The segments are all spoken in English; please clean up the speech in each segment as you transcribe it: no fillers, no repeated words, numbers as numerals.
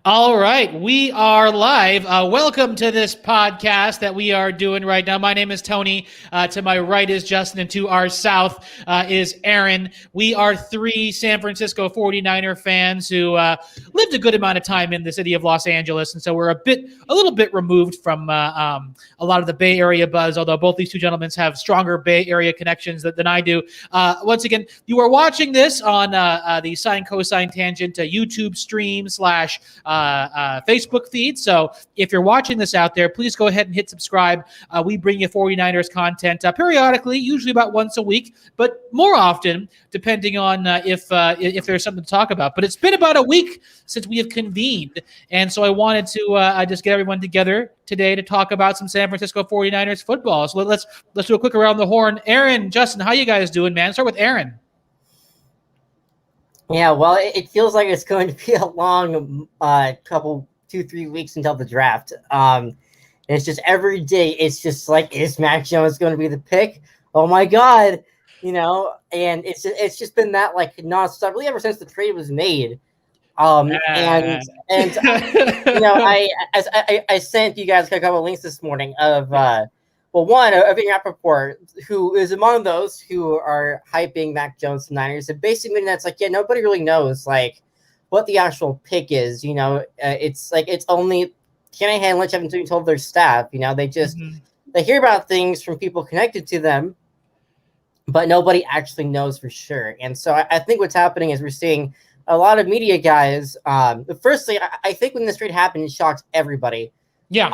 All right, we are live. Welcome to this podcast that we are doing right now. My name is Tony. To my right is Justin, and to our south is Aaron. We are three San Francisco 49er fans who lived a good amount of time in the city of Los Angeles, and so we're a little bit removed from a lot of the Bay Area buzz. Although both these two gentlemen have stronger Bay Area connections than I do. Once again, you are watching this on the Sine Cosine Tangent YouTube stream / Facebook feed. So if you're watching this out there, please go ahead and hit subscribe. We bring you 49ers content periodically, usually about once a week, but more often depending on if there's something to talk about. But it's been about a week since we have convened, and so I wanted to just get everyone together today to talk about some San Francisco 49ers football. So let's do a quick around the horn. Aaron, Justin, how you guys doing, man? Start with Aaron. Yeah, well, it feels like it's going to be a long 2-3 weeks until the draft. It's just every day, it's just like, is Mac Jones going to be the pick? Oh my God, and it's just been that like nonstop, really ever since the trade was made. I sent you guys a couple of links this morning of one of Ian Rappaport, who is among those who are hyping Mac Jones to Niners, and basically that's like, yeah, nobody really knows like what the actual pick is. It's like it's only Shanahan and Lynch haven't told their staff. They just they hear about things from people connected to them, but nobody actually knows for sure. And so I think what's happening is we're seeing a lot of media guys. Firstly, I think when this trade happened, it shocked everybody. Yeah.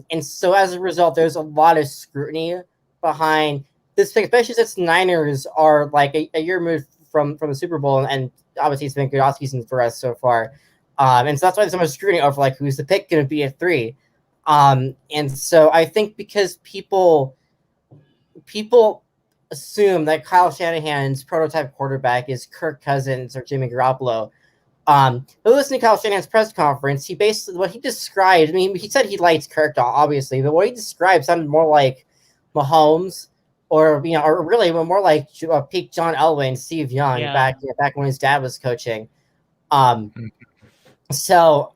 And so as a result, there's a lot of scrutiny behind this pick, especially since Niners are like a year removed from the Super Bowl, and obviously it's been a good offseason for us so far. And so that's why there's so much scrutiny over like who's the pick going to be at 3. And so I think because people assume that Kyle Shanahan's prototype quarterback is Kirk Cousins or Jimmy Garoppolo. But listening to Kyle Shanahan's press conference, he basically, what he described, I mean, he said he likes Kirk, obviously, but what he described sounded more like Mahomes or really more like peak John Elway and Steve Young back when his dad was coaching. So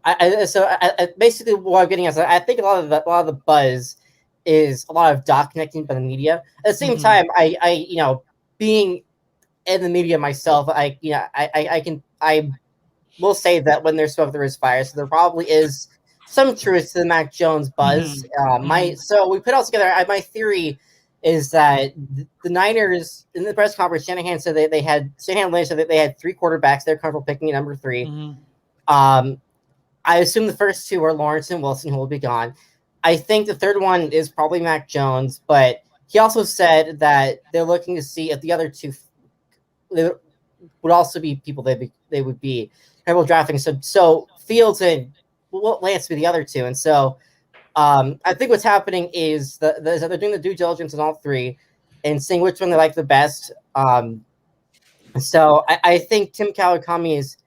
basically what I'm getting at is I think a lot of the buzz is a lot of dot connecting by the media. At the same time, I being in the media myself, I will say that when there's smoke, there is fire. So there probably is some truth to the Mac Jones buzz. So we put all together. My theory is that the Niners in the press conference, Shanahan said that Shanahan Lynch said that they had 3 quarterbacks. They're comfortable picking at number 3. I assume the first 2 are Lawrence and Wilson, who will be gone. I think the third one is probably Mac Jones, but he also said that they're looking to see if the other 2 would also be people they would be able drafting. So Fields and Lance would be the other 2, and so I think what's happening is that they're doing the due diligence on all 3 and seeing which one they like the best. So I think Tim Kawakami's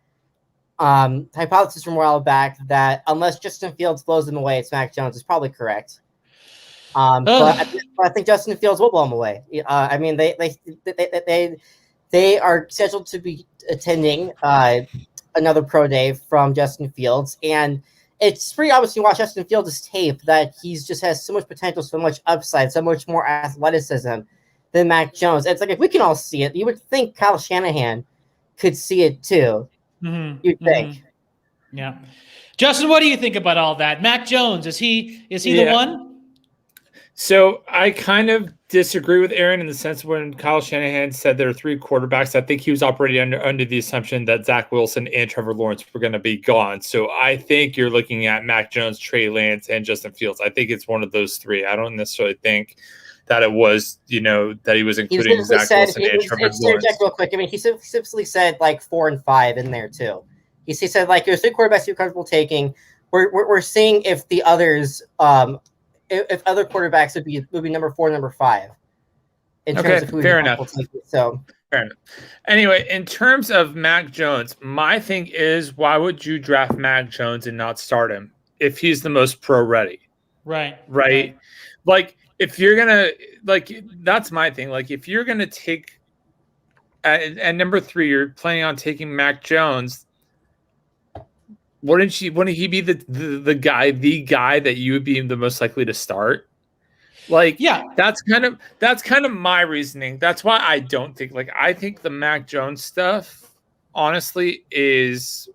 hypothesis from a while back that unless Justin Fields blows them away, it's Mac Jones is probably correct. But I think Justin Fields will blow them away. I mean, they are scheduled to be attending another pro day from Justin Fields, and it's pretty obvious when you watch Justin Fields' tape that he's just has so much potential, so much upside, so much more athleticism than Mac Jones. It's like if we can all see it, you would think Kyle Shanahan could see it too. You'd think. Yeah. Justin, what do you think about all that? Mac Jones, is he the one? So I kind of disagree with Aaron in the sense when Kyle Shanahan said there are 3 quarterbacks, I think he was operating under the assumption that Zach Wilson and Trevor Lawrence were going to be gone. So I think you're looking at Mac Jones, Trey Lance, and Justin Fields. I think it's one of those 3. I don't necessarily think that it was, that he was including Zach Wilson and Trevor Lawrence. Real quick, I mean, he simply said like 4 and 5 in there too. He said like there's 3 quarterbacks you're comfortable taking. We're seeing if the others if other quarterbacks would be number 4, number 5. In terms of who fair enough. So fair enough. Anyway, in terms of Mac Jones, my thing is, why would you draft Mac Jones and not start him if he's the most pro ready? Right. Like if you're gonna that's my thing. Like if you're gonna take at number 3, you're planning on taking Mac Jones. wouldn't he be the guy that you would be the most likely to start? Like, Yeah, that's kind of my reasoning. That's why I don't think, like, I think the Mac Jones stuff, honestly, it's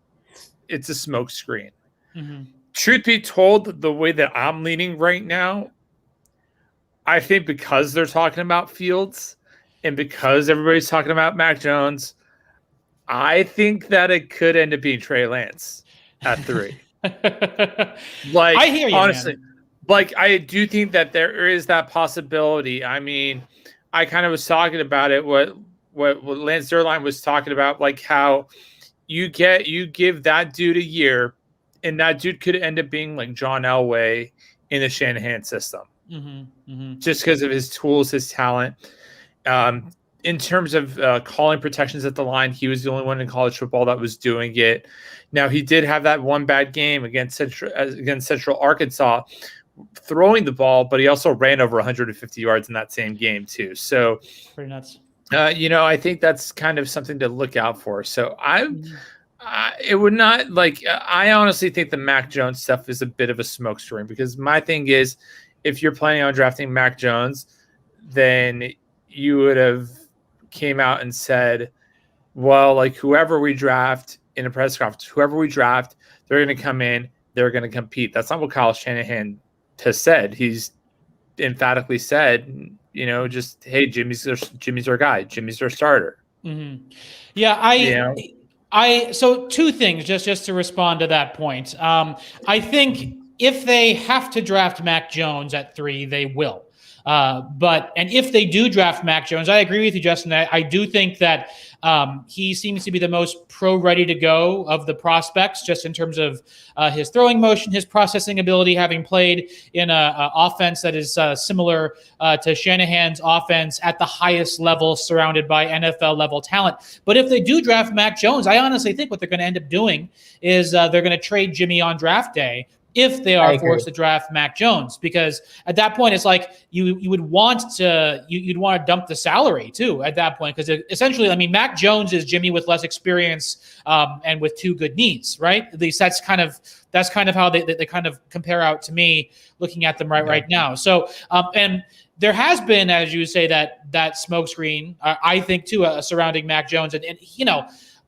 a smokescreen. mm-hmm. Truth be told, the way that I'm leaning right now, I think because they're talking about Fields and because everybody's talking about Mac Jones, I think that it could end up being Trey Lance at 3. Like, I hear you, honestly, man. like, I do think that there is that possibility. I mean, I kind of was talking about it. What Lance Zierlein was talking about, like how you give that dude a year, and that dude could end up being like John Elway in the Shanahan system, just because of his tools, his talent. In terms of calling protections at the line, he was the only one in college football that was doing it. Now, he did have that one bad game against Central Arkansas throwing the ball, but he also ran over 150 yards in that same game too. So pretty nuts. I think that's kind of something to look out for. So it would not, like, I honestly think the Mac Jones stuff is a bit of a smokescreen, because my thing is, if you're planning on drafting Mac Jones, then you would have came out and said, well, like, whoever we draft in a press conference, whoever we draft, they're going to come in, they're going to compete. That's not what Kyle Shanahan has said. He's emphatically said, just, hey, Jimmy's our guy. Jimmy's our starter. Mm-hmm. Yeah, so two things just to respond to that point. I think if they have to draft Mac Jones at 3, they will. And if they do draft Mac Jones, I agree with you, Justin. I do think that he seems to be the most ready to go of the prospects, just in terms of his throwing motion, his processing ability, having played in an offense that is similar to Shanahan's offense at the highest level, surrounded by NFL level talent. But if they do draft Mac Jones, I honestly think what they're going to end up doing is they're going to trade Jimmy on draft day, if they are forced to draft Mac Jones, because at that point it's like you would want to you'd want to dump the salary too at that point, because essentially, I mean, Mac Jones is Jimmy with less experience and with 2 good knees, right? At least that's kind of how they kind of compare out to me looking at them right now. So and there has been, as you say, that smokescreen, I think too, surrounding Mac Jones, and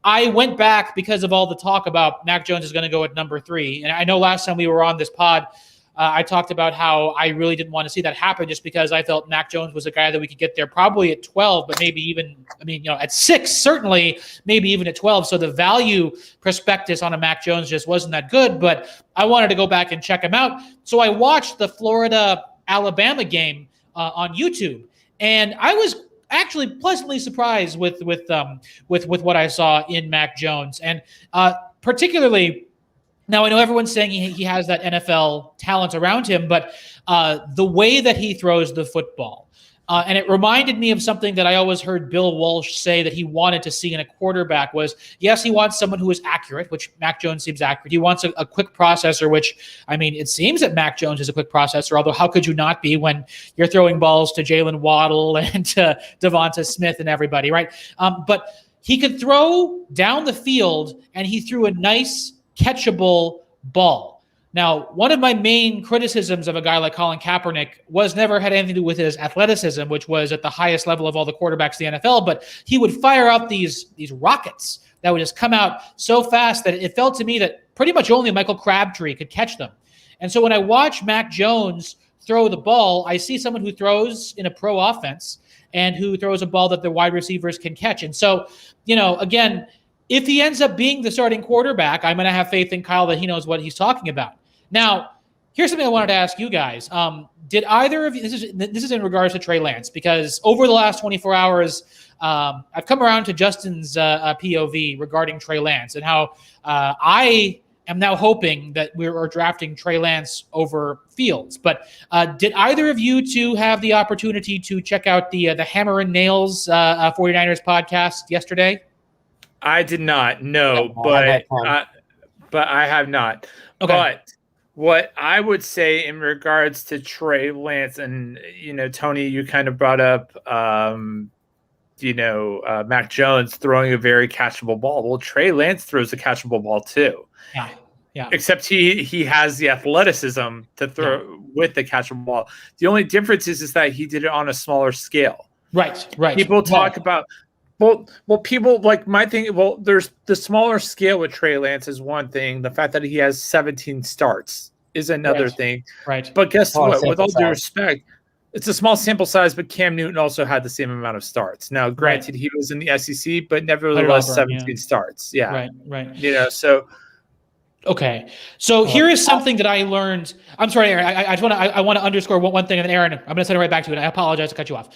I went back because of all the talk about Mac Jones is going to go at number 3. And I know last time we were on this pod, I talked about how I really didn't want to see that happen, just because I felt Mac Jones was a guy that we could get there probably at 12, but maybe even, at 6, certainly, maybe even at 12. So the value prospectus on a Mac Jones just wasn't that good, but I wanted to go back and check him out. So I watched the Florida-Alabama game on YouTube, and I was actually pleasantly surprised with what I saw in Mac Jones, and particularly, now I know everyone's saying he has that NFL talent around him, but the way that he throws the football, and it reminded me of something that I always heard Bill Walsh say that he wanted to see in a quarterback was, yes, he wants someone who is accurate, which Mac Jones seems accurate. He wants a quick processor, which, I mean, it seems that Mac Jones is a quick processor, although how could you not be when you're throwing balls to Jalen Waddle and to Devonta Smith and everybody, right? But he could throw down the field, and he threw a nice catchable ball. Now, one of my main criticisms of a guy like Colin Kaepernick was never had anything to do with his athleticism, which was at the highest level of all the quarterbacks in the NFL, but he would fire out these rockets that would just come out so fast that it felt to me that pretty much only Michael Crabtree could catch them. And so when I watch Mac Jones throw the ball, I see someone who throws in a pro offense and who throws a ball that the wide receivers can catch. And so, again, if he ends up being the starting quarterback, I'm going to have faith in Kyle that he knows what he's talking about. Now, here's something I wanted to ask you guys. Did either of you, this is in regards to Trey Lance, because over the last 24 hours, I've come around to Justin's POV regarding Trey Lance and how I am now hoping that we're drafting Trey Lance over Fields. But did either of you two have the opportunity to check out the Hammer and Nails 49ers podcast yesterday? I did not, no, but I have not. Okay. But what I would say in regards to Trey Lance, and Tony, you kind of brought up Mac Jones throwing a very catchable ball. Well, Trey Lance throws a catchable ball too. Yeah. Yeah. Except he has the athleticism to throw with the catchable ball. The only difference is that he did it on a smaller scale. Right. People talk about people like my thing. Well, there's the smaller scale with Trey Lance is one thing. The fact that he has 17 starts is another thing. Right. But guess what? With all due size. respect, it's a small sample size, but Cam Newton also had the same amount of starts. Now, granted, he was in the SEC, but nevertheless, Auburn, 17 starts. Yeah. Right. You know, so. Okay, so here is something that I learned. I'm sorry, Aaron. I want to underscore one thing, and then Aaron, I'm going to send it right back to you. And I apologize to cut you off.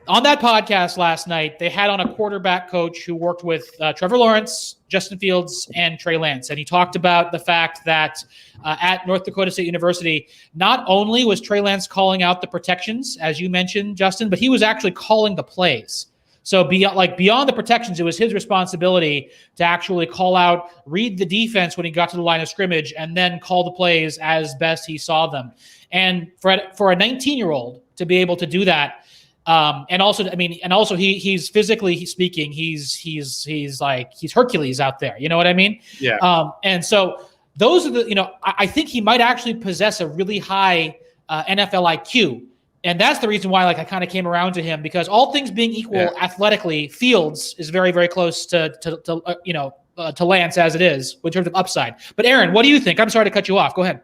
On that podcast last night, they had on a quarterback coach who worked with Trevor Lawrence, Justin Fields, and Trey Lance, and he talked about the fact that at North Dakota State University, not only was Trey Lance calling out the protections, as you mentioned, Justin, but he was actually calling the plays. So beyond the protections, it was his responsibility to actually call out, read the defense when he got to the line of scrimmage, and then call the plays as best he saw them. And for a 19-year-old to be able to do that, and also he's physically speaking, he's Hercules out there. You know what I mean? Yeah. And so those are the I think he might actually possess a really high NFL IQ. And that's the reason why, I kind of came around to him, because all things being equal, athletically, Fields is very, very close to Lance as it is in terms of upside. But Aaron, what do you think? I'm sorry to cut you off. Go ahead.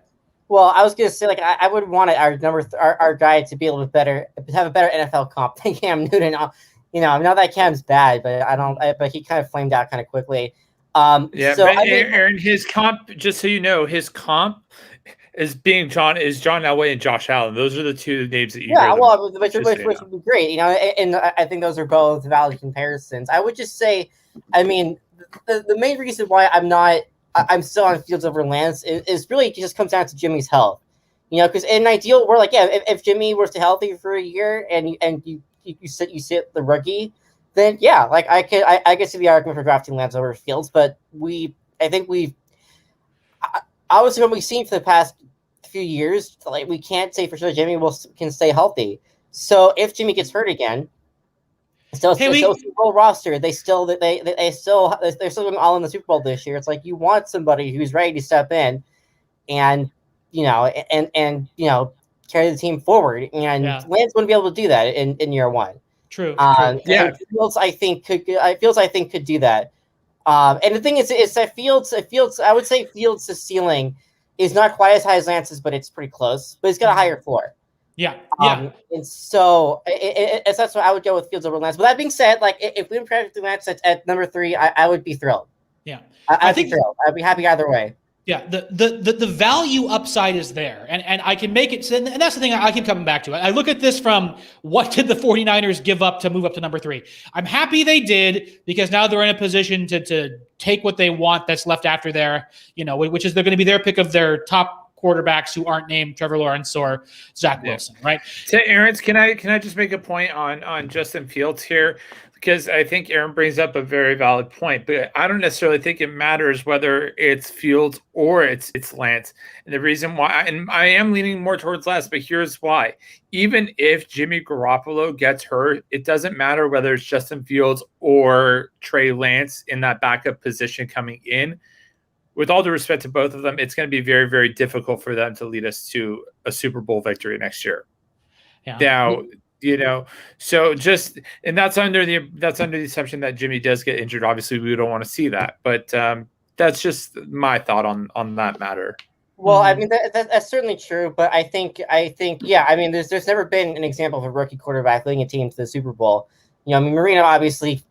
Well, I was going to say, I would want our guy to be able to have a better NFL comp than Cam Newton. Not that Cam's bad, but he kind of flamed out kind of quickly. Aaron, his comp, just so you know, his comp is John Elway and Josh Allen. Those are the two names that you which would be great, and I think those are both valid comparisons. I would just say, the main reason why I'm still on Fields over Lance is really just comes down to Jimmy's health. Because in an ideal world, if Jimmy was healthy for a year and you sit the rookie, then I could see the argument for drafting Lance over Fields. But obviously what we've seen for the past few years, we can't say for sure Jimmy can stay healthy. So if Jimmy gets hurt again, still Super Bowl roster, they're still going all in the Super Bowl this year. It's like you want somebody who's ready to step in and carry the team forward. And Lance wouldn't be able to do that in year one. True. Fields I think could do that. And the thing is that Fields, I would say Fields' ceiling is not quite as high as Lance's, but it's pretty close. But he's got a higher floor. Yeah. And so that's why I would go with Fields over Lance. But that being said, if we improve Lance at number 3, I would be thrilled. Yeah. I'd be thrilled. I'd be happy either way. Yeah, the value upside is there, and I can make it, and that's the thing I keep coming back to. I look at this from what did the 49ers give up to move up to number 3? I'm happy they did, because now they're in a position to take what they want that's left after there, which is they're going to be their pick of their top quarterbacks who aren't named Trevor Lawrence or Zach Wilson, right? To Aaron's, can I just make a point on Justin Fields here? Because I think Aaron brings up a very valid point, but I don't necessarily think it matters whether it's Fields or it's Lance. And the reason why, and I am leaning more towards Lance, but here's why. Even if Jimmy Garoppolo gets hurt, it doesn't matter whether it's Justin Fields or Trey Lance in that backup position coming in. With all due respect to both of them, it's going to be very, very difficult for them to lead us to a Super Bowl victory next year. Yeah. Now, so and that's under the assumption that Jimmy does get injured. Obviously, we don't want to see that, but that's just my thought on that matter. Well, that's certainly true, but I think there's never been an example of a rookie quarterback leading a team to the Super Bowl. Marino obviously,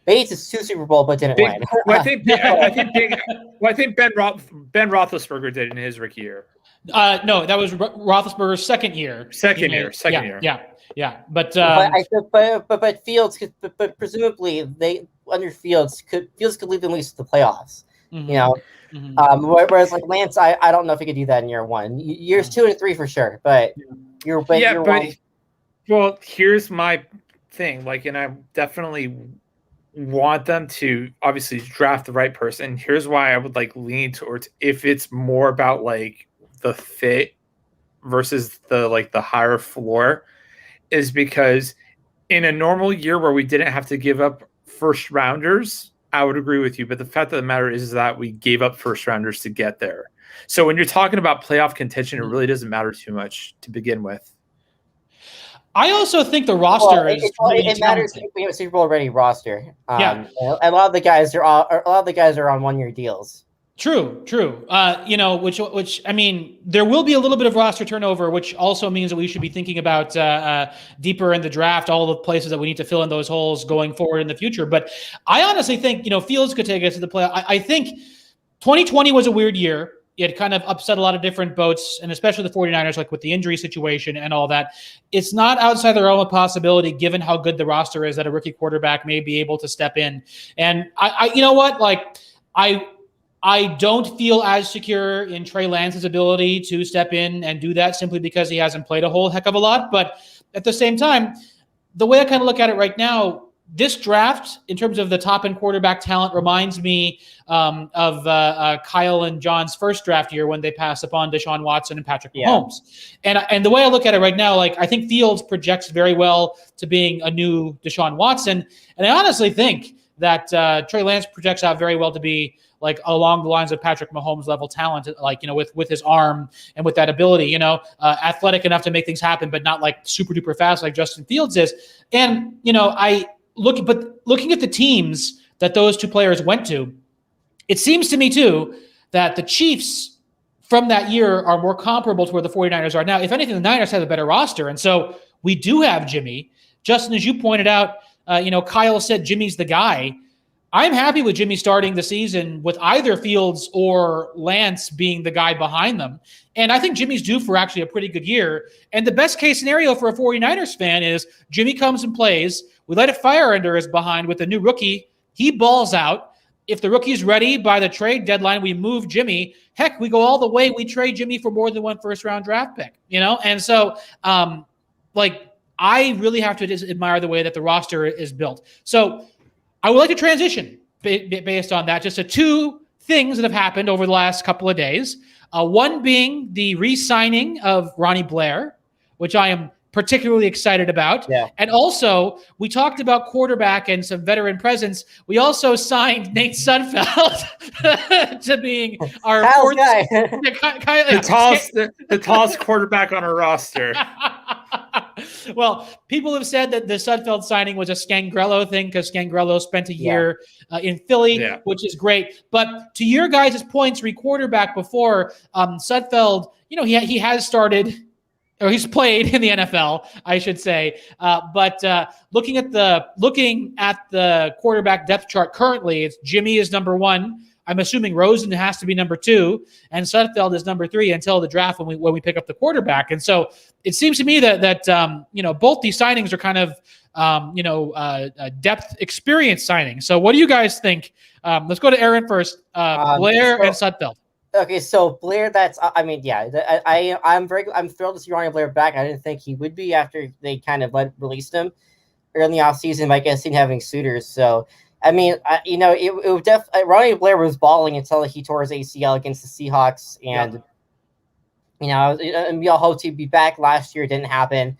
Bates is to Super Bowl but didn't win. I think Ben Roethlisberger did in his rookie year. No, that was Roethlisberger's second year. Second year. But Fields but presumably under Fields could lead them at least to the playoffs. Mm-hmm. Whereas Lance, I don't know if he could do that in year one. Years 2 and 3 for sure, but well, here's my thing. And I definitely want them to obviously draft the right person. Here's why I would lean towards, if it's more about the fit versus the higher floor, is because in a normal year where we didn't have to give up first rounders I would agree with you, but the fact of the matter is that we gave up first rounders to get there. So when you're talking about playoff contention, it really doesn't matter too much to begin with. I also think the roster is really it matters if we have a Super Bowl ready roster. Yeah. A lot of the guys are on 1-year deals. True. Which I mean, there will be a little bit of roster turnover, which also means that we should be thinking about deeper in the draft, all the places that we need to fill in those holes going forward in the future. But I honestly think, Fields could take us to the play. I think 2020 was a weird year. It kind of upset a lot of different boats, and especially the 49ers, like with the injury situation and all that. It's not outside the realm of possibility, given how good the roster is, that a rookie quarterback may be able to step in. And I don't feel as secure in Trey Lance's ability to step in and do that simply because he hasn't played a whole heck of a lot. But at the same time, the way I kind of look at it right now, this draft, in terms of the top-end quarterback talent, reminds me of Kyle and John's first draft year when they passed upon Deshaun Watson and Patrick Mahomes. And the way I look at it right now, I think Fields projects very well to being a new Deshaun Watson. And I honestly think that Trey Lance projects out very well to be along the lines of Patrick Mahomes level talent, with his arm and with that ability, athletic enough to make things happen, but not super duper fast like Justin Fields is. And, looking at the teams that those two players went to, it seems to me too that the Chiefs from that year are more comparable to where the 49ers are now. If anything, the Niners have a better roster. And so we do have Jimmy. Justin, as you pointed out, Kyle said Jimmy's the guy. I'm happy with Jimmy starting the season with either Fields or Lance being the guy behind them. And I think Jimmy's due for actually a pretty good year. And the best case scenario for a 49ers fan is Jimmy comes and plays. We let it fire under his behind with a new rookie. He balls out. If the rookie's ready by the trade deadline, we move Jimmy. Heck, we go all the way. We trade Jimmy for more than one first-round draft pick, And so, I really have to just admire the way that the roster is built. So I would like to transition based on that, just to two things that have happened over the last couple of days. One being the re-signing of Ronnie Blair, which I am particularly excited about. Yeah. And also, we talked about quarterback and some veteran presence. We also signed Nate Sudfeld to being our fourth guy. the tallest quarterback on our roster. Well, people have said that the Sudfeld signing was a Scangrello thing because Scangrello spent a year in Philly, which is great. But to your guys' points, quarterback before, Sudfeld, he has started, or he's played in the NFL, I should say. But looking at the quarterback depth chart currently, it's Jimmy is number one. I'm assuming Rosen has to be number two, and Sudfeld is number three until the draft when we pick up the quarterback. And so it seems to me that both these signings are kind of depth experience signings. So what do you guys think? Let's go to Aaron first. Blair and Sudfeld. Okay, so Blair, I'm thrilled to see Ronnie Blair back. I didn't think he would be after they kind of released him early in the offseason, but I guess he having suitors. So, I mean, it would Ronnie Blair was balling until he tore his ACL against the Seahawks, and we all hoped he'd be back last year. It didn't happen.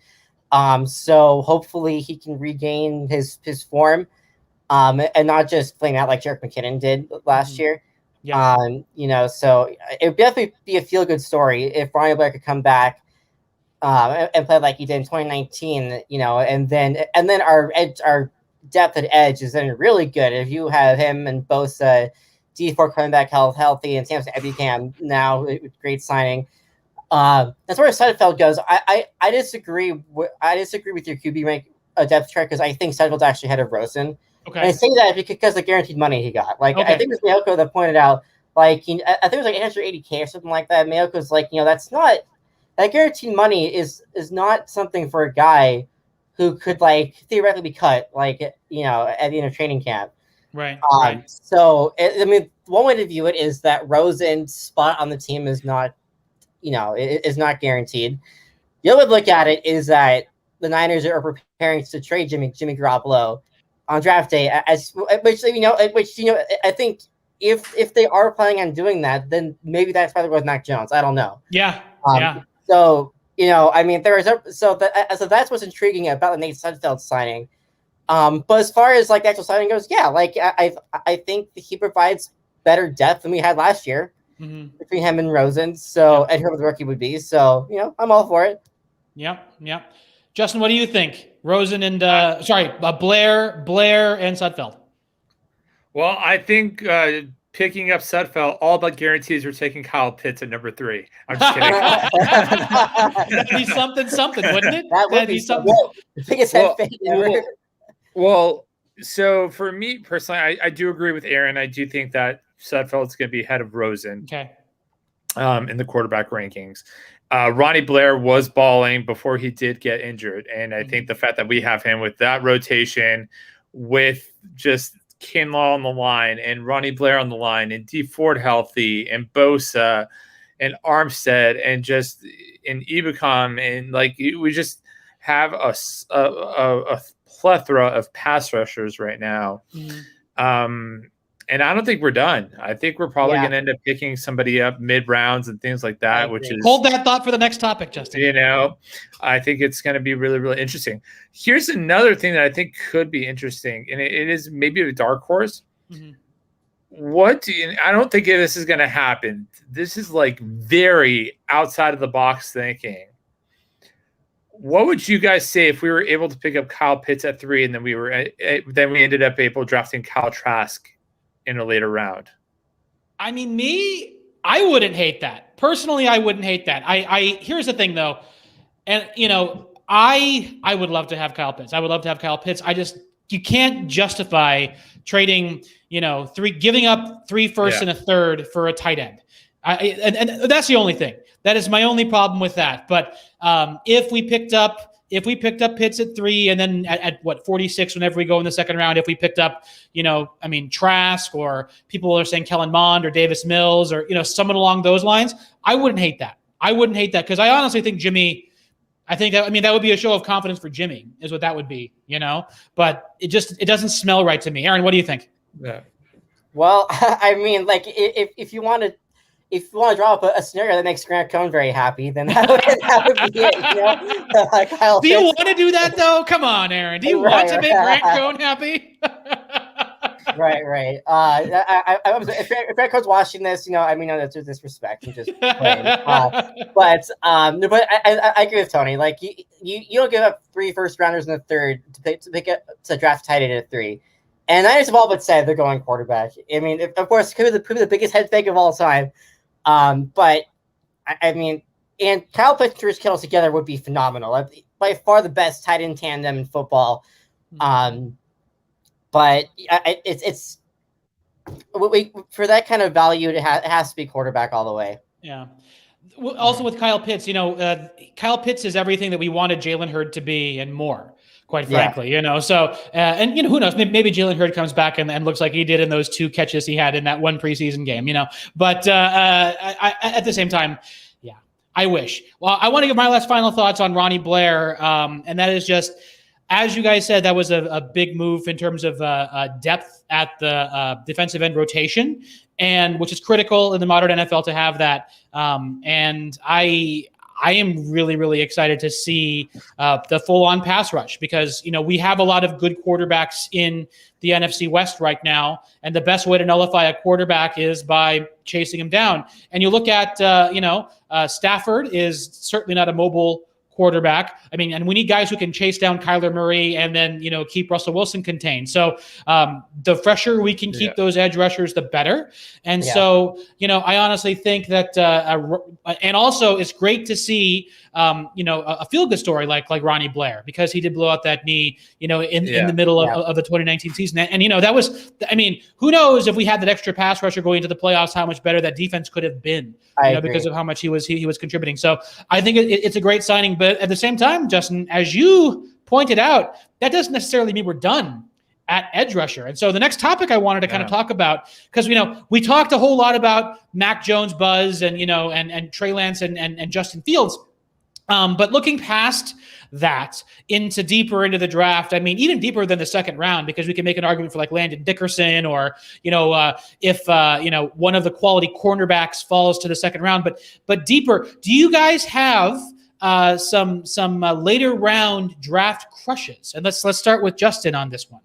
So hopefully he can regain his form, and not just flame out like Jerick McKinnon did last year. Yeah. So it would definitely be a feel-good story if Ronnie Blair could come back and play like he did in 2019. And then our depth at edge is then really good if you have him and both D4 coming back healthy and Samson Ebukam now, great signing. As far as Sudfeld goes, I disagree. I disagree with your QB rank depth chart because I think Sudfeld's actually ahead of Rosen. Okay. And I say that because of the guaranteed money he got. I think it was Mayoko that pointed out, I think it was $880K or something like that. Mayoko's that's not, that guaranteed money is not something for a guy who could theoretically be cut at the end of training camp. Right. So one way to view it is that Rosen's spot on the team is not, is not guaranteed. The other way to look at it is that the Niners are preparing to trade Jimmy Garoppolo on draft day, I think if they are planning on doing that, then maybe that's probably with Mac Jones. I don't know. Yeah. So that's what's intriguing about the Nate Sudfeld signing. But as far as like the actual signing goes, yeah, like I think he provides better depth than we had last year between him and Rosen. So and whoever the rookie would be. So I'm all for it. Yep. Justin, what do you think? Rosen and Blair and Sudfeld. Well, I think picking up Sudfeld, all but guarantees we're taking Kyle Pitts at number 3. I'm just kidding. That'd be something, wouldn't it? That'd be something. The biggest head fake ever. Well, so for me personally, I do agree with Aaron. I do think that Sudfeld's going to be ahead of Rosen. Okay. In the quarterback rankings. Ronnie Blair was balling before he did get injured. And I think the fact that we have him with that rotation, with just Kinlaw on the line and Ronnie Blair on the line and Dee Ford healthy and Bosa and Armstead and just in Ebukam, and like we just have a plethora of pass rushers right now. And I don't think we're done. I think we're probably going to end up picking somebody up mid rounds and things like that, which is hold that thought for the next topic, Justin. I think it's going to be really, really interesting. Here's another thing that I think could be interesting, and it is maybe a dark horse. I don't think this is going to happen. This is like very outside of the box thinking. What would you guys say if we were able to pick up Kyle Pitts at 3, and then we ended up able drafting Kyle Trask in a later round? I mean, I wouldn't hate that. Personally, I wouldn't hate that. Here's the thing though. And I would love to have Kyle Pitts. You can't justify trading, giving up 3 firsts and a third for a tight end. And that's the only thing. That is my only problem with that. But if we picked up Pitts at 3, and then at 46, whenever we go in the second round, if we picked up, Trask, or people are saying Kellen Mond or Davis Mills, or, someone along those lines, I wouldn't hate that. Because I honestly think that would be a show of confidence for Jimmy, is what that would be, but it doesn't smell right to me. Aaron, what do you think? Yeah. Well, I mean, like if you want to draw up a scenario that makes Grant Cohn very happy, then that would be it. Do you want to do that though? Come on, Aaron. Do you want to make Grant Cohn happy? Right. If Grant Cohn's watching this, that's with disrespect. I'm just playing. But I agree with Tony. Like you don't give up 3 first rounders in the third to draft tight end at 3. And I just all but said they're going quarterback. I mean, of course, could be the biggest head fake of all time. But I mean, and Kyle Pitts and George Kittle together would be phenomenal. By far the best tight end tandem in football. But it's for that kind of value, it has to be quarterback all the way. Yeah. Also with Kyle Pitts, Kyle Pitts is everything that we wanted Jalen Hurd to be and more. Quite frankly, So, who knows? Maybe Jalen Hurd comes back and looks like he did in those 2 catches he had in that one preseason game, But I, at the same time, I wish. Well, I want to give my final thoughts on Ronnie Blair, and that is just, as you guys said, that was a big move in terms of depth at the defensive end rotation, and which is critical in the modern NFL to have that. And I am really, really excited to see the full-on pass rush, because, we have a lot of good quarterbacks in the NFC West right now, and the best way to nullify a quarterback is by chasing him down. And you look at, Stafford is certainly not a mobile quarterback. I mean, and we need guys who can chase down Kyler Murray and then, keep Russell Wilson contained. So the fresher we can keep those edge rushers, the better. And so, I honestly think that, and also it's great to see, a feel-good story like Ronnie Blair, because he did blow out that knee, in the middle of the 2019 season. And, that was, I mean, who knows if we had that extra pass rusher going into the playoffs, how much better that defense could have been, because of how much he was contributing. So I think it's a great signing, but at the same time, Justin, as you pointed out, that doesn't necessarily mean we're done at edge rusher. And so the next topic I wanted to kind of talk about, because we talked a whole lot about Mac Jones buzz and and Trey Lance and Justin Fields. But looking past that deeper into the draft, I mean, even deeper than the second round, because we can make an argument for like Landon Dickerson, or, if, one of the quality cornerbacks falls to the second round, but deeper. Do you guys have some later round draft crushes, and let's start with Justin on this one.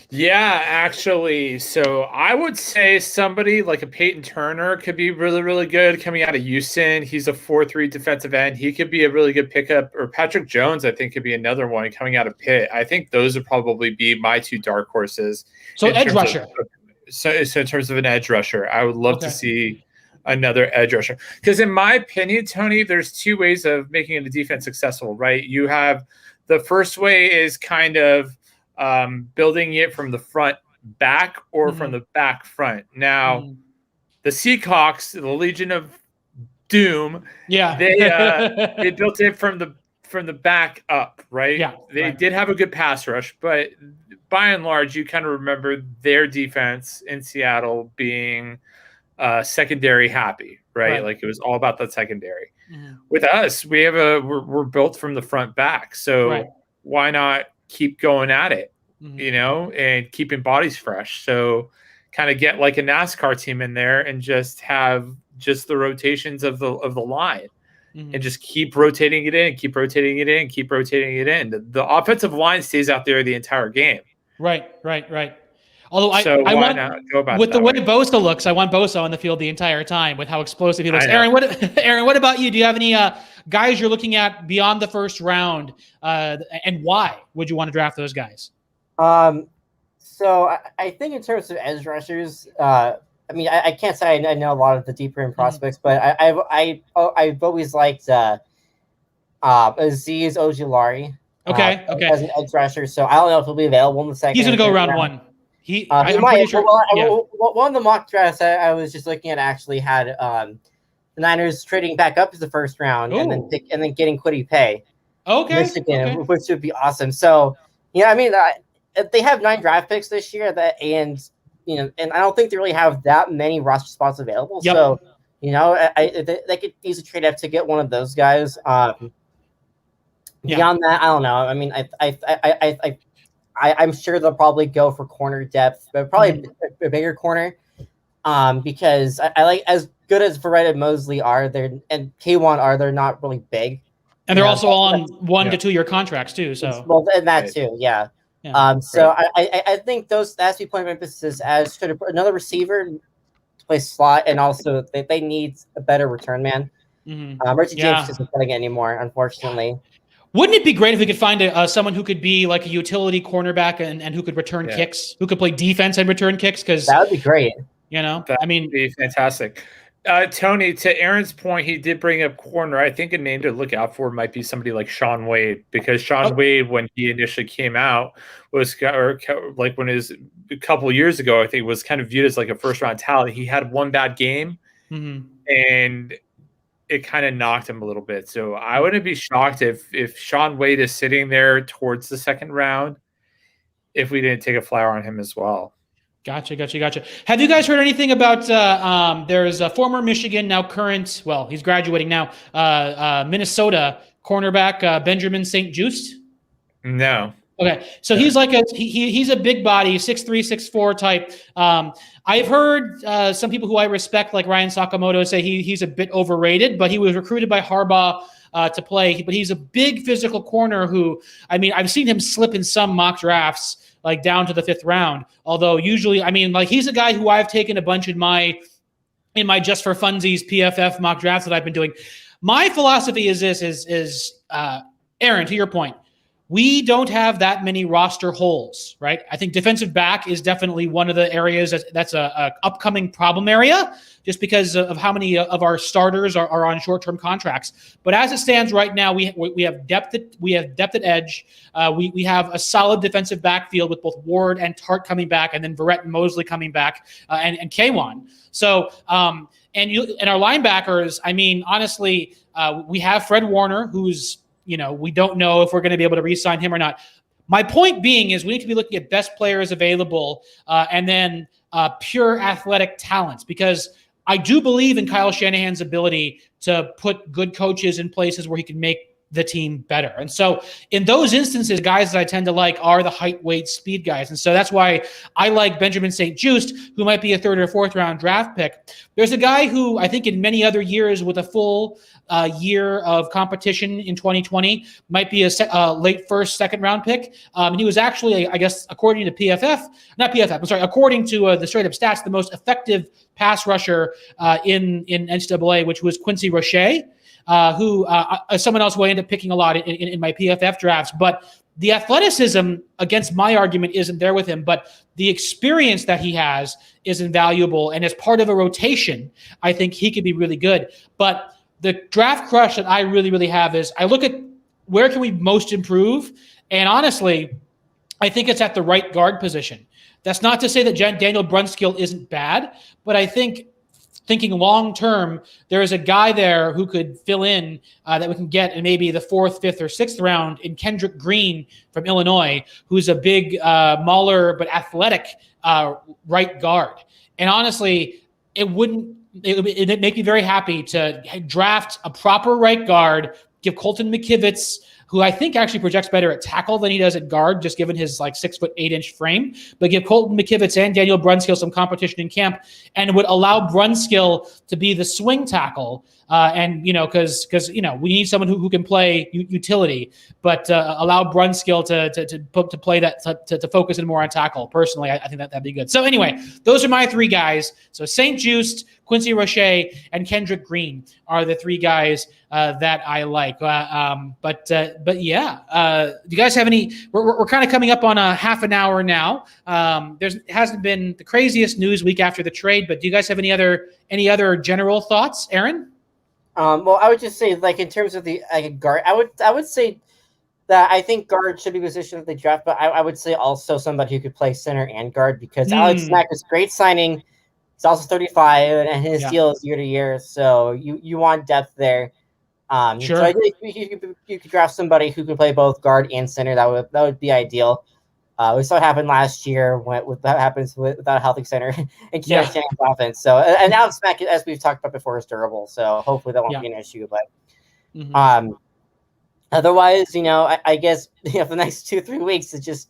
Yeah, actually. So I would say somebody like a Peyton Turner could be really, really good coming out of Houston. He's a 4-3 defensive end. He could be a really good pickup. Or Patrick Jones, I think, could be another one coming out of Pitt. I think those would probably be my two dark horses. So edge rusher. So in terms of an edge rusher, I would love to see another edge rusher. Because in my opinion, Tony, there's two ways of making a defense successful, right? You have the first way is kind of building it from the front back or from the back front. Now, the Seahawks, the Legion of Doom, they built it from the back up, right? Yeah, they did have a good pass rush, but by and large, you kind of remember their defense in Seattle being secondary happy, right? Like it was all about the secondary. With us, we're built from the front back, so why not keep going at it, and keeping bodies fresh? So kind of get like a NASCAR team in there and just have just the rotations of the line and just keep rotating it in, keep rotating it in, keep rotating it in. The offensive line stays out there the entire game. Right. Although I why want not go about with it the way way? Bosa looks, I want Bosa on the field the entire time with how explosive he looks. I know. Aaron, what about you? Do you have any guys you're looking at beyond the first round, and why would you want to draft those guys? So I think in terms of edge rushers, I can't say I know a lot of the deeper end prospects, but I've always liked Azeez Ojulari. As an edge rusher, so I don't know if he'll be available in the second. He's going to go round one. He might. Sure, one of the mock drafts I was just looking at actually had the Niners trading back up to the first round and then getting Kwity Paye. Michigan, which would be awesome. So they have 9 draft picks this year, and I don't think they really have that many roster spots available. Yep. So they could easily trade up to get one of those guys. Beyond that, I don't know. I mean, I'm sure they'll probably go for corner depth, but probably a bigger corner. Because I like, as good as Verrett and Mosley are, and K1 are, they're not really big. And they're also all on 1 to 2 year contracts too. So and that too, yeah. So I think that has to be point of emphasis as trying to put another receiver to play slot, and also they need a better return man. Richie James isn't getting it anymore, unfortunately. Wouldn't it be great if we could find someone who could be like a utility cornerback and who could return kicks, who could play defense and return kicks? Because that would be great. That would be fantastic. Tony, to Aaron's point, he did bring up corner. I think a name to look out for might be somebody like Shaun Wade, because Shaun Wade, when he initially came out, was like when it was a couple of years ago, I think was kind of viewed as like a first round talent. He had one bad game, and it kind of knocked him a little bit. So I wouldn't be shocked if Shaun Wade is sitting there towards the second round if we didn't take a flyer on him as well. Gotcha. Have you guys heard anything about there's a former Michigan, now current, well, he's graduating now, Minnesota cornerback Benjamin St-Juste? No. Okay, so he's like he's a big body, 6'3", 6'4" type. I've heard some people who I respect, like Ryan Sakamoto, say he's a bit overrated, but he was recruited by Harbaugh to play. But he's a big physical corner who, I've seen him slip in some mock drafts, like down to the 5th round. Although usually, he's a guy who I've taken a bunch in my just for funsies PFF mock drafts that I've been doing. My philosophy is this: Aaron, to your point, we don't have that many roster holes, right? I think defensive back is definitely one of the areas that's a upcoming problem area, just because of how many of our starters are on short-term contracts. But as it stands right now, we have depth at edge. We have a solid defensive backfield with both Ward and Tart coming back, and then Verrett and Mosley coming back, and K1. So and our linebackers, honestly, we have Fred Warner, who's, we don't know if we're going to be able to re-sign him or not. My point being is we need to be looking at best players available and then pure athletic talents, because I do believe in Kyle Shanahan's ability to put good coaches in places where he can make the team better. And so in those instances, guys that I tend to like are the height, weight, speed guys. And so that's why I like Benjamin St-Juste, who might be a 3rd or 4th round draft pick. There's a guy who I think in many other years with a full year of competition in 2020 might be a late 1st, 2nd round pick. He was actually, I guess, according to according to the straight up stats, the most effective pass rusher in NCAA, which was Quincy Roche. Who someone else will end up picking a lot in my PFF drafts. But the athleticism, against my argument, isn't there with him. But the experience that he has is invaluable. And as part of a rotation, I think he could be really good. But the draft crush that I really, really have is I look at where can we most improve. And honestly, I think it's at the right guard position. That's not to say that Daniel Brunskill isn't bad, but I think thinking long term, there is a guy there who could fill in that we can get in maybe the 4th, 5th, or 6th round in Kendrick Green from Illinois, who's a big mauler but athletic right guard. And honestly, it'd make me very happy to draft a proper right guard, give Colton McKivitz, who I think actually projects better at tackle than he does at guard, just given his 6'8" frame. But give Colton McKivitz and Daniel Brunskill some competition in camp, and would allow Brunskill to be the swing tackle. And because we need someone who can play utility, but allow Brunskill to play that to focus in more on tackle. Personally, I think that'd be good. So anyway, those are my 3 guys. So St-Juste, Quincy Roche, and Kendrick Green are the 3 guys that I like. But yeah, do you guys have any? We're kind of coming up on a half an hour now. Hasn't been the craziest news week after the trade, but do you guys have any other general thoughts, Aaron? Well, I would just say, in terms of the guard, I would say that I think guard should be positioned in the draft, but I would say also somebody who could play center and guard, because Alex Mack is a great signing. He's also 35, and his deal is year to year, so you want depth there. Sure. So I think you could draft somebody who can play both guard and center. That would be ideal. We saw it happen last year without a healthy center and Shannon's offense. So, and Alex Mack, as we've talked about before, is durable. So hopefully that won't be an issue. But otherwise, I guess the next 2-3 weeks is just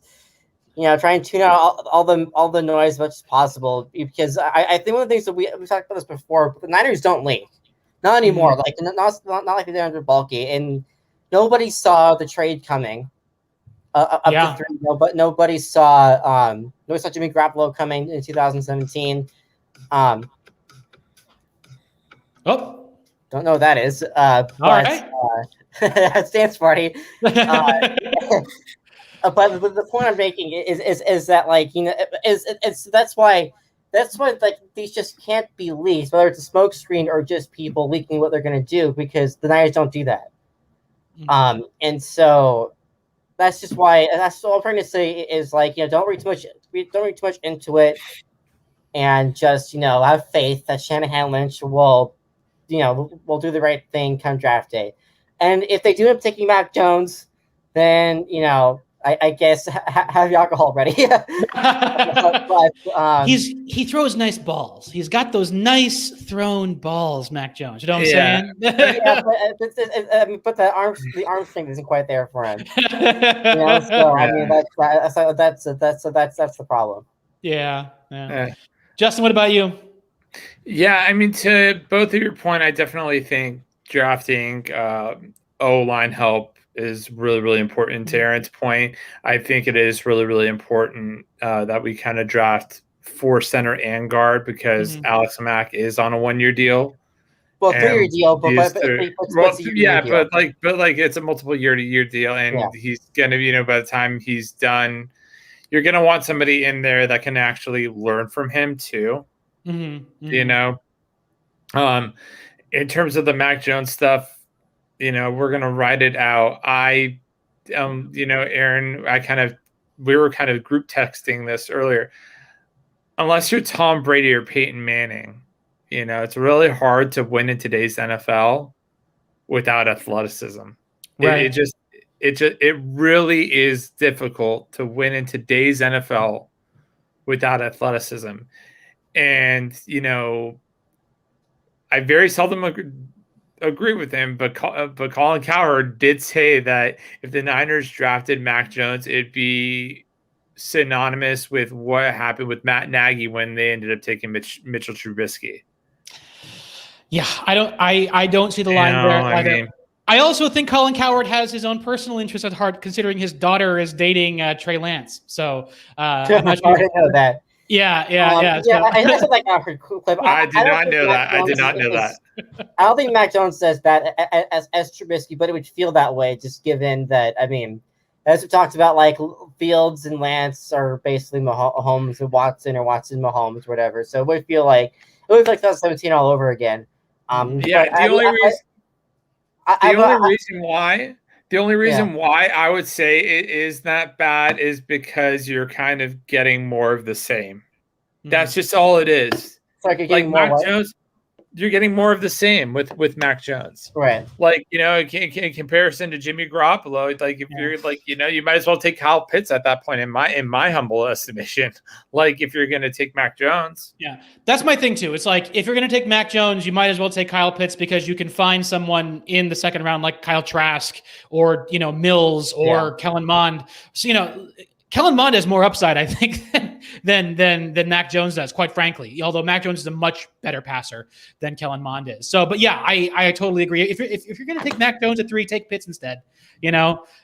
try and tune out all the noise as much as possible, because I think one of the things that we've talked about this before, but the Niners don't leak, not anymore. Not like they did under Bulky, and nobody saw the trade coming. Up to 3, but nobody saw Jimmy Garoppolo coming in 2017. Don't know what that is. All right. Dance party. But the point I'm making is that that's why these just can't be leaked, whether it's a smoke screen or just people leaking what they're going to do, because the Niners don't do that. And so. That's just why. That's all I'm trying to say is don't read too much into it, and just have faith that Shanahan Lynch will do the right thing come draft day. And if they do end up taking Mac Jones, then I guess have your alcohol ready. He throws nice balls. He's got those nice thrown balls, Mac Jones. You know what I'm saying? But the arm strength isn't quite there for him. So I mean that's the problem. Yeah. Justin, what about you? Yeah, I mean, to both of your point, I definitely think drafting O-line help is really, really important. To Aaron's point, I think it is really, really important that we kind of draft for center and guard, because Alex Mack is on a 1-year deal. Well, 3-year deal, but it's a multiple year-to-year deal, and he's gonna, by the time he's done, you're gonna want somebody in there that can actually learn from him too. In terms of the Mac Jones stuff, we're going to ride it out. Aaron, we were kind of group texting this earlier. Unless you're Tom Brady or Peyton Manning, it's really hard to win in today's NFL without athleticism. Right. It really is difficult to win in today's NFL without athleticism. And, I very seldom agree with him, but Colin Cowherd did say that if the Niners drafted Mac Jones, it'd be synonymous with what happened with Matt Nagy when they ended up taking Mitchell Trubisky. Yeah, I don't see the line there either. I also think Colin Cowherd has his own personal interest at heart, considering his daughter is dating Trey Lance. So I'm not sure. I didn't know that. Yeah. So. I said that clip. I did not know that. I did not know that. I don't think Mac Jones says that as Trubisky, but it would feel that way, just given that. I mean, as we talked about, like Fields and Lance are basically Mahomes and Watson, or Watson Mahomes, whatever. So it would feel like 2017 all over again. The only reason why I would say it is that bad is because you're kind of getting more of the same. That's just all it is. It's like you're getting Mac Jones, you're getting more of the same with Mac Jones. Right. Like, in comparison to Jimmy Garoppolo, like if you're like, you might as well take Kyle Pitts at that point in my humble estimation. Like if you're going to take Mac Jones. Yeah. That's my thing too. It's like, if you're going to take Mac Jones, you might as well take Kyle Pitts, because you can find someone in the second round like Kyle Trask or, Mills or Kellen Mond. So, Kellen Mond has more upside, I think, than Mac Jones does, quite frankly. Although Mac Jones is a much better passer than Kellen Mond is. So, but yeah, I totally agree. If you're going to take Mac Jones at 3, take Pitts instead.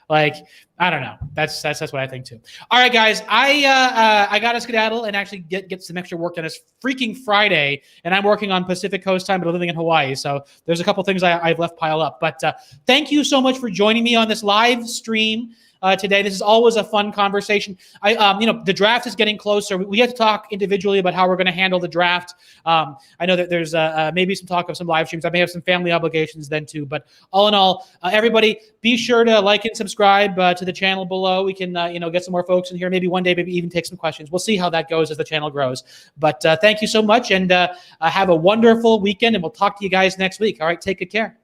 Like, I don't know. That's what I think too. All right, guys, I got to skedaddle and actually get some extra work done. It's freaking Friday, and I'm working on Pacific Coast time, but I'm living in Hawaii, so there's a couple things I've left pile up. But thank you so much for joining me on this live stream today. This is always a fun conversation. The draft is getting closer. We have to talk individually about how we're going to handle the draft. I know that there's maybe some talk of some live streams. I may have some family obligations then too. But all in all, everybody, be sure to like and subscribe to the channel below. We can get some more folks in here. Maybe one day, maybe even take some questions. We'll see how that goes as the channel grows. But thank you so much, and have a wonderful weekend. And we'll talk to you guys next week. All right, take good care.